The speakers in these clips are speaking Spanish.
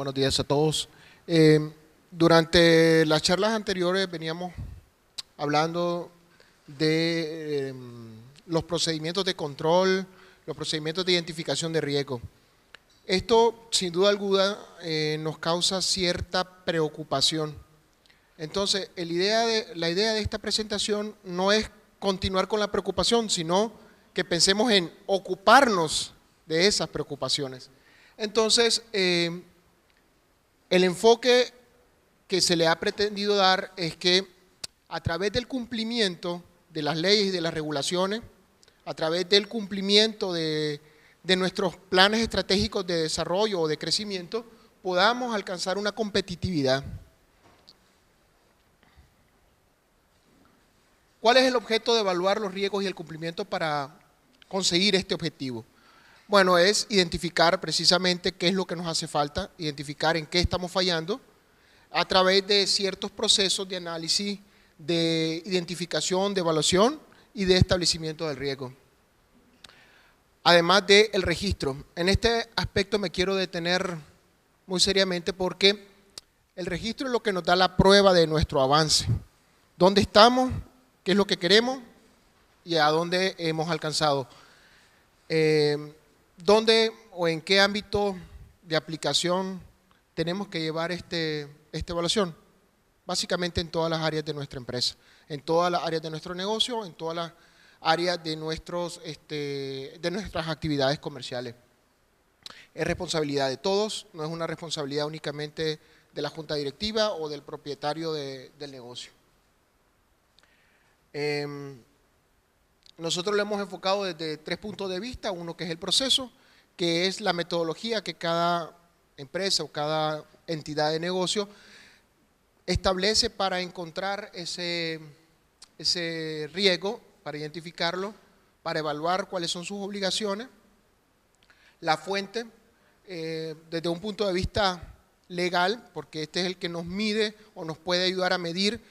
buenos días a todos. Durante las charlas anteriores veníamos hablando de los procedimientos de control, los procedimientos de identificación de riesgo. Esto, sin duda alguna, nos causa cierta preocupación. Entonces, la idea de esta presentación no es continuar con la preocupación, sino que pensemos en ocuparnos de esas preocupaciones. Entonces, el enfoque que se le ha pretendido dar es que a través del cumplimiento de las leyes y de las regulaciones, a través del cumplimiento de nuestros planes estratégicos de desarrollo o de crecimiento, podamos alcanzar una competitividad. ¿Cuál es el objeto de evaluar los riesgos y el cumplimiento para conseguir este objetivo? Bueno, es identificar precisamente qué es lo que nos hace falta, identificar en qué estamos fallando, a través de ciertos procesos de análisis, de identificación, de evaluación y de establecimiento del riesgo. Además del registro. En este aspecto me quiero detener muy seriamente porque el registro es lo que nos da la prueba de nuestro avance. ¿Dónde estamos? ¿Qué es lo que queremos? ¿Y a dónde hemos alcanzado? ¿Dónde o en qué ámbito de aplicación tenemos que llevar esta evaluación? Básicamente en todas las áreas de nuestra empresa, en todas las áreas de nuestro negocio, en todas las áreas de nuestras actividades comerciales. Es responsabilidad de todos, no es una responsabilidad únicamente de la junta directiva o del propietario del negocio. Nosotros lo hemos enfocado desde 3 puntos de vista. Uno que es el proceso, que es la metodología que cada empresa o cada entidad de negocio establece para encontrar ese riesgo, para identificarlo, para evaluar cuáles son sus obligaciones. La fuente, desde un punto de vista legal, porque este es el que nos mide o nos puede ayudar a medir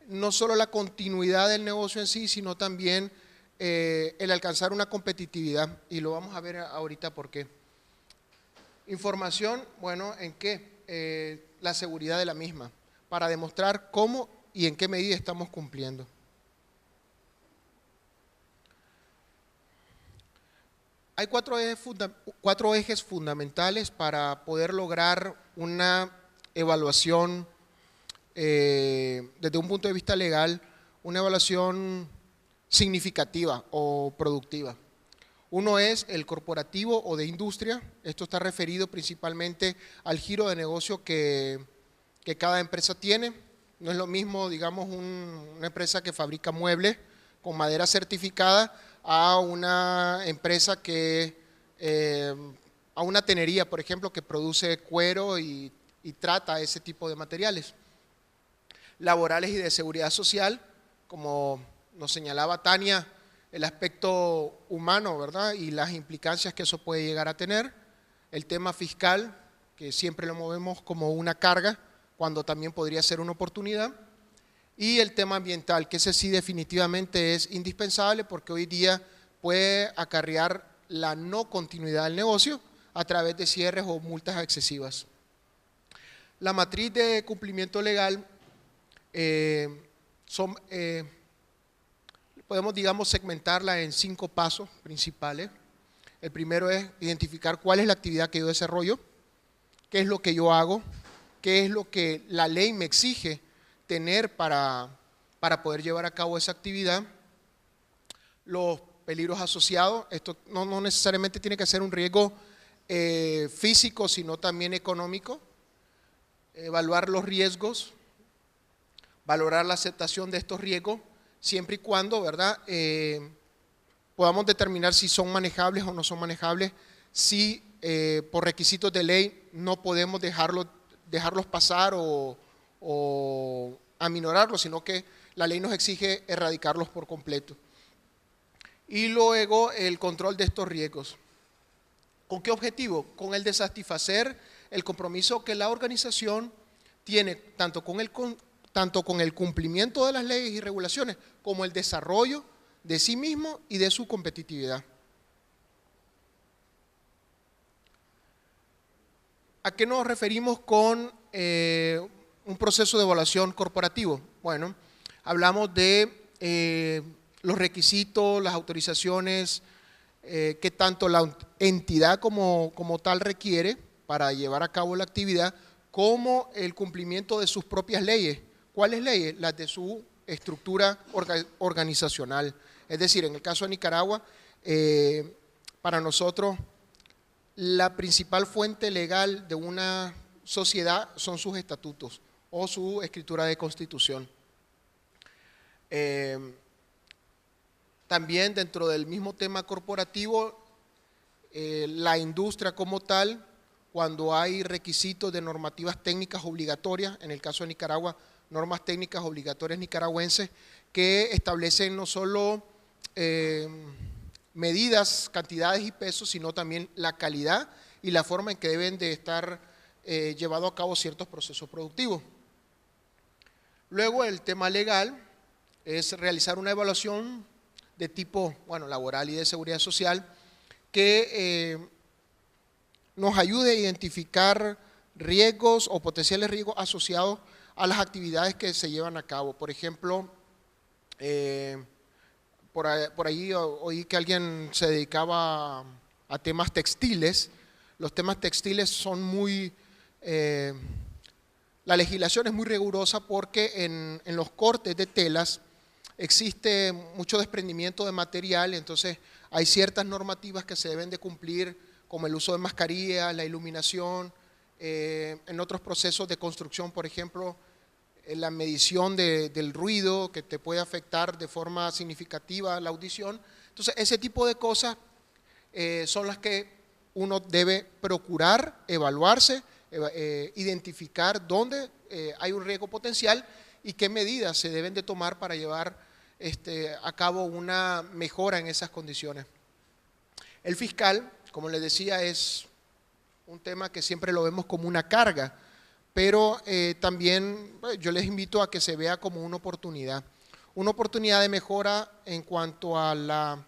no solo la continuidad del negocio en sí, sino también el alcanzar una competitividad, y lo vamos a ver ahorita por qué. Información, bueno, ¿en qué? La seguridad de la misma, para demostrar cómo y en qué medida estamos cumpliendo. Hay cuatro ejes fundamentales para poder lograr una evaluación desde un punto de vista legal, una evaluación significativa o productiva. Uno es el corporativo o de industria. Esto está referido principalmente al giro de negocio que cada empresa tiene. No es lo mismo, digamos, una empresa que fabrica muebles con madera certificada a una empresa a una tenería, por ejemplo, que produce cuero y trata ese tipo de materiales. Laborales y de seguridad social, como nos señalaba Tania, el aspecto humano, ¿verdad? Y las implicancias que eso puede llegar a tener. El tema fiscal, que siempre lo movemos como una carga, cuando también podría ser una oportunidad. Y el tema ambiental, que ese sí definitivamente es indispensable porque hoy día puede acarrear la no continuidad del negocio a través de cierres o multas excesivas. La matriz de cumplimiento legal podemos, digamos, segmentarla en 5 pasos principales. El primero es identificar cuál es la actividad que yo desarrollo, qué es lo que yo hago, qué es lo que la ley me exige tener para poder llevar a cabo esa actividad, los peligros asociados. Esto no necesariamente tiene que ser un riesgo físico, sino también económico. Evaluar los riesgos, valorar la aceptación de estos riesgos, siempre y cuando, ¿verdad?, podamos determinar si son manejables o no son manejables, si por requisitos de ley no podemos dejarlos pasar o aminorarlos, sino que la ley nos exige erradicarlos por completo. Y luego el control de estos riesgos. ¿Con qué objetivo? Con el de satisfacer el compromiso que la organización tiene tanto con el cumplimiento de las leyes y regulaciones como el desarrollo de sí mismo y de su competitividad. ¿A qué nos referimos con un proceso de evaluación corporativo? Bueno, hablamos de los requisitos, las autorizaciones, qué tanto la entidad como tal requiere para llevar a cabo la actividad, como el cumplimiento de sus propias leyes. ¿Cuáles leyes? Las de su estructura organizacional. Es decir, en el caso de Nicaragua, para nosotros la principal fuente legal de una sociedad son sus estatutos o su escritura de constitución. También dentro del mismo tema corporativo, la industria como tal, cuando hay requisitos de normativas técnicas obligatorias, en el caso de Nicaragua, normas técnicas obligatorias nicaragüenses, que establecen no solo medidas, cantidades y pesos, sino también la calidad y la forma en que deben de estar llevados a cabo ciertos procesos productivos. Luego el tema legal es realizar una evaluación de tipo, bueno, laboral y de seguridad social que nos ayude a identificar riesgos o potenciales riesgos asociados a las actividades que se llevan a cabo. Por ejemplo, por ahí oí que alguien se dedicaba a temas textiles. Los temas textiles son muy… la legislación es muy rigurosa porque en los cortes de telas existe mucho desprendimiento de material, entonces hay ciertas normativas que se deben de cumplir, como el uso de mascarilla, la iluminación, en otros procesos de construcción, por ejemplo, la medición del ruido que te puede afectar de forma significativa la audición. Entonces, ese tipo de cosas son las que uno debe procurar evaluarse, identificar dónde hay un riesgo potencial y qué medidas se deben de tomar para llevar a cabo una mejora en esas condiciones. El fiscal, como les decía, es un tema que siempre lo vemos como una carga, pero también yo les invito a que se vea como una oportunidad de mejora en cuanto a la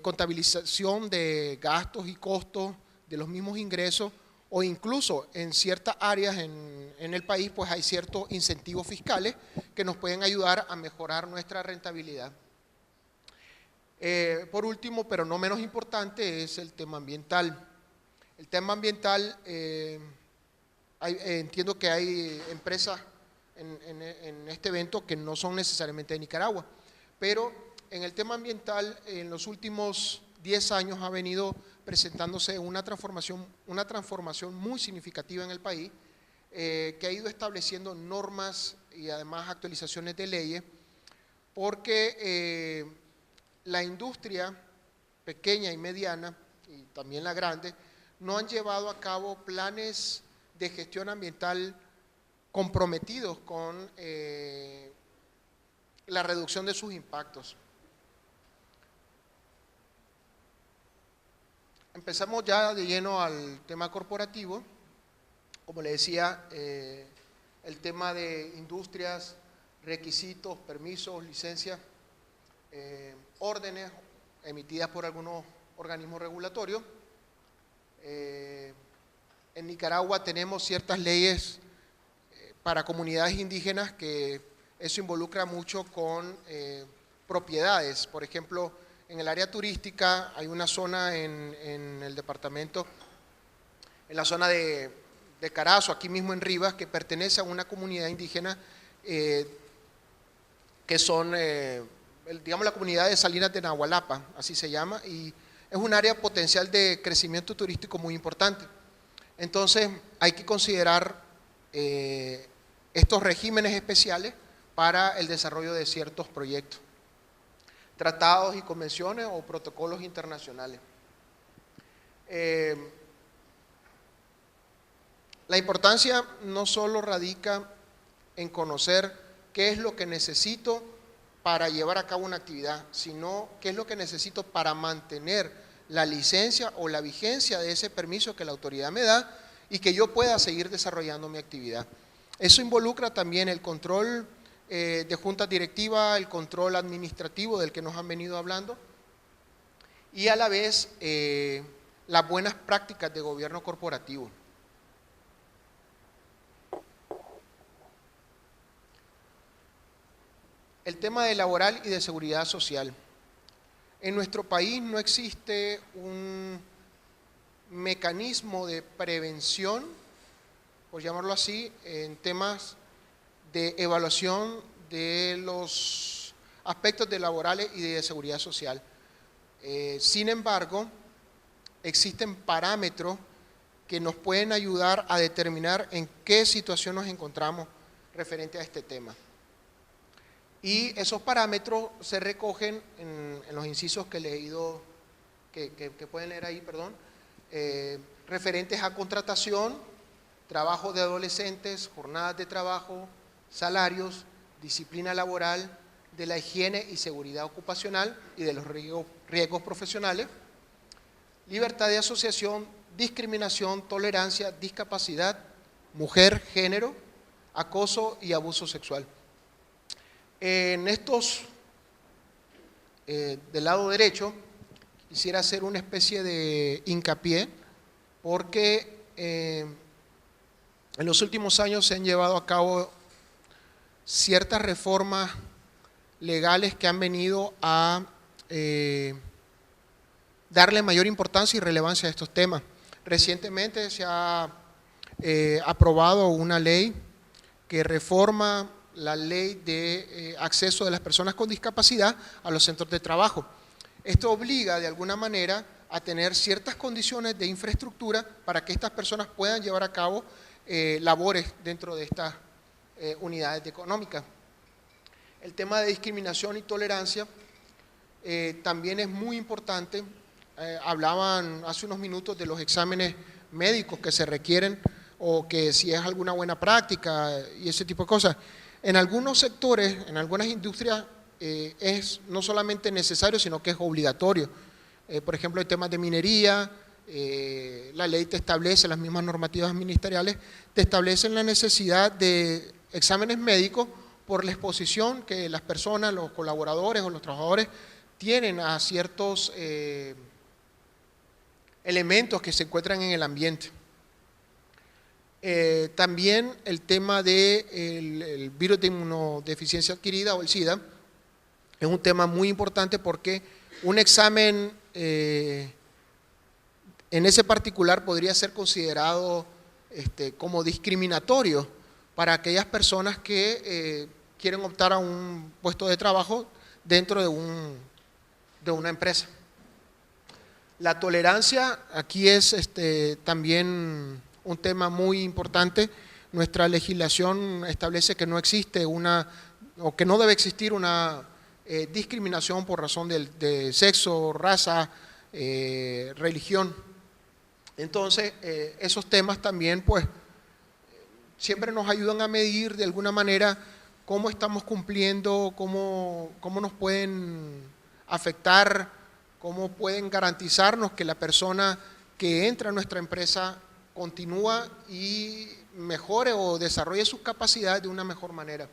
contabilización de gastos y costos de los mismos ingresos, o incluso en ciertas áreas en el país pues hay ciertos incentivos fiscales que nos pueden ayudar a mejorar nuestra rentabilidad. Por último, pero no menos importante, es el tema ambiental. El tema ambiental, entiendo que hay empresas en este evento que no son necesariamente de Nicaragua, pero en el tema ambiental en los últimos 10 años ha venido presentándose una transformación muy significativa en el país, que ha ido estableciendo normas y además actualizaciones de leyes, porque la industria pequeña y mediana, y también la grande, no han llevado a cabo planes de gestión ambiental comprometidos con la reducción de sus impactos. Empezamos ya de lleno al tema corporativo. Como le decía, el tema de industrias, requisitos, permisos, licencias, órdenes emitidas por algunos organismos regulatorios. En Nicaragua tenemos ciertas leyes para comunidades indígenas que eso involucra mucho con propiedades. Por ejemplo, en el área turística hay una zona en el departamento, en la zona de Carazo, aquí mismo en Rivas, que pertenece a una comunidad indígena que son, digamos, la comunidad de Salinas de Nahualapa, así se llama, y es un área potencial de crecimiento turístico muy importante. Entonces hay que considerar estos regímenes especiales para el desarrollo de ciertos proyectos, tratados y convenciones o protocolos internacionales. La importancia no solo radica en conocer qué es lo que necesito para llevar a cabo una actividad, sino qué es lo que necesito para mantener la licencia o la vigencia de ese permiso que la autoridad me da y que yo pueda seguir desarrollando mi actividad. Eso involucra también el control de juntas directivas, el control administrativo del que nos han venido hablando, y a la vez las buenas prácticas de gobierno corporativo. El tema de laboral y de seguridad social. En nuestro país no existe un mecanismo de prevención, por llamarlo así, en temas de evaluación de los aspectos de laborales y de seguridad social. Sin embargo, existen parámetros que nos pueden ayudar a determinar en qué situación nos encontramos referente a este tema. Y esos parámetros se recogen en los incisos que he leído, que pueden leer ahí, perdón, referentes a contratación, trabajo de adolescentes, jornadas de trabajo, salarios, disciplina laboral, de la higiene y seguridad ocupacional y de los riesgos profesionales, libertad de asociación, discriminación, tolerancia, discapacidad, mujer, género, acoso y abuso sexual. En estos, del lado derecho, quisiera hacer una especie de hincapié porque en los últimos años se han llevado a cabo ciertas reformas legales que han venido a darle mayor importancia y relevancia a estos temas. Recientemente se ha aprobado una ley que reforma la ley de acceso de las personas con discapacidad a los centros de trabajo. Esto obliga de alguna manera a tener ciertas condiciones de infraestructura para que estas personas puedan llevar a cabo labores dentro de estas unidades económicas. El tema de discriminación y tolerancia también es muy importante. Hablaban hace unos minutos de los exámenes médicos que se requieren o que si es alguna buena práctica y ese tipo de cosas. En algunos sectores, en algunas industrias, es no solamente necesario, sino que es obligatorio. Por ejemplo, en temas de minería, la ley te establece, las mismas normativas ministeriales, te establecen la necesidad de exámenes médicos por la exposición que las personas, los colaboradores o los trabajadores tienen a ciertos elementos que se encuentran en el ambiente. También el tema del virus de inmunodeficiencia adquirida o el SIDA es un tema muy importante porque un examen en ese particular podría ser considerado como discriminatorio para aquellas personas que quieren optar a un puesto de trabajo dentro de una empresa. La tolerancia aquí es también un tema muy importante. Nuestra legislación establece que no existe o que no debe existir una discriminación por razón de sexo, raza, religión. Entonces, esos temas también, pues, siempre nos ayudan a medir de alguna manera cómo estamos cumpliendo, cómo nos pueden afectar, cómo pueden garantizarnos que la persona que entra a nuestra empresa continúa y mejore o desarrolle sus capacidades de una mejor manera.